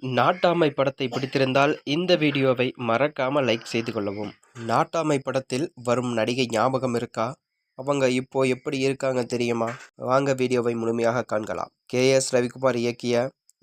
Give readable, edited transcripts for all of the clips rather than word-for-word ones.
நாட்டாமை படத்தை பிடித்திருந்தால் இந்த வீடியோவை மறக்காம லைக் செய்து கொள்ளவும். நாட்டாமை படத்தில் வரும் நடிகை ஞாபகம் இருக்கா? அவங்க இப்போ எப்படி இருக்காங்க தெரியுமா? வாங்க வீடியோவை முழுமையாக காண்கலாம். கே.எஸ். ரவிக்குமார் இயக்கிய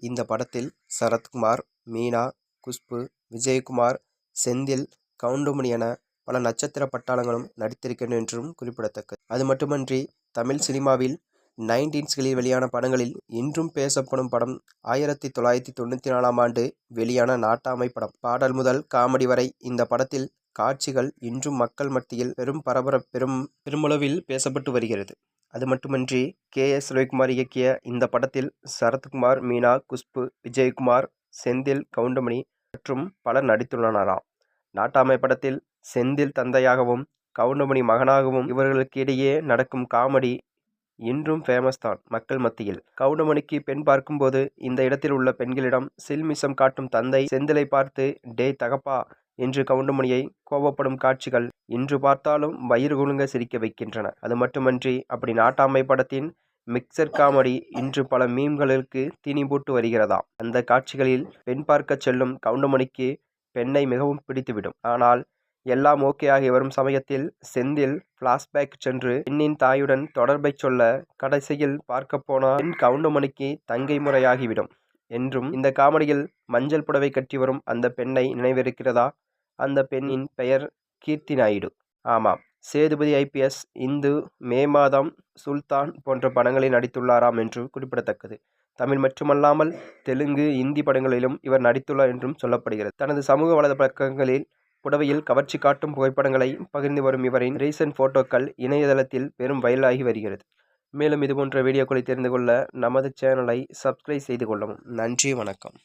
இந்த படத்தில் சரத்குமார், மீனா, குஷ்பு, விஜயகுமார், செந்தில், கவுண்டமணி என பல நட்சத்திர பட்டாளங்களும் நடித்திருக்கின்றன என்றும் குறிப்பிடத்தக்கது. அது மட்டுமன்றி தமிழ் சினிமாவில் 19ஸ்களில் வெளியான படங்களில் இன்றும் பேசப்படும் படம் 1994ஆம் ஆண்டு வெளியான நாட்டாமை படம். பாடல் முதல் காமெடி வரை இந்த படத்தில் காட்சிகள் இன்றும் மக்கள் மத்தியில் பெருமளவில் பேசப்பட்டு வருகிறது. அது மட்டுமன்றி கே.எஸ். ரவிக்குமார் இயக்கிய இந்த படத்தில் சரத்குமார், மீனா, குஷ்பு, விஜயகுமார், செந்தில், கவுண்டமணி மற்றும் பலர் நடித்துள்ளனராம். நாட்டாமை படத்தில் செந்தில் தந்தையாகவும் கவுண்டமணி மகனாகவும் இவர்களுக்கு இடையே நடக்கும் காமெடி இன்றும் ஃபேமஸ் தான் மக்கள் மத்தியில். கவுண்டமணிக்கு பெண் பார்க்கும்போது இந்த இடத்தில் உள்ள பெண்களிடம் சில்மிஷம் காட்டும் தந்தை செந்திலை பார்த்து டே தகப்பா என்று கவுண்டமணியை கோபப்படும் காட்சிகள் இன்று பார்த்தாலும் வயிறு குலுங்க சிரிக்க வைக்கின்றன. அது மட்டுமன்றி அப்படி நாட்டாமை படத்தின் மிக்சர் காமெடி இன்று பல மீம்களுக்கு தீனி போட்டு வருகிறதாம். அந்த காட்சிகளில் பெண் பார்க்க செல்லும் கவுண்டமணிக்கு பெண்ணை மிகவும் பிடித்துவிடும். ஆனால் எல்லாம் ஓகே ஆகி வரும் சமயத்தில் செந்தில் பிளாஷ்பேக் சென்று பெண்ணின் தாயுடன் தொடர்பை சொல்ல கடைசியில் பார்க்க போனால் பெண் கவுண்டமணிக்கு தங்கை முறையாகிவிடும் என்றும் இந்த காமெடியில் மஞ்சள் புடவை கட்டி வரும் அந்த பெண்ணை நினைவிருக்கிறதா? அந்த பெண்ணின் பெயர் கீர்த்தி நாயுடு. ஆமாம், சேதுபதி IPS, இந்து, மே மாதம், சுல்தான் போன்ற படங்களில் நடித்துள்ளாராம் என்று குறிப்பிடத்தக்கது. தமிழ் மட்டுமல்லாமல் தெலுங்கு, இந்தி படங்களிலும் இவர் நடித்துள்ளார் என்றும் சொல்லப்படுகிறது. தனது சமூக வலைதள பக்கங்களில் புடவையில் கவர்ச்சி காட்டும் புகைப்படங்களை பகிர்ந்து வரும் இவரின் ரீசன்ட் போட்டோக்கள் இணையதளத்தில் பெரும் வைரலாகி வருகிறது. மேலும் இதுபோன்ற வீடியோக்களை தெரிந்து கொள்ள நமது சேனலை சப்ஸ்கிரைப் செய்து கொள்ளவும். நன்றி, வணக்கம்.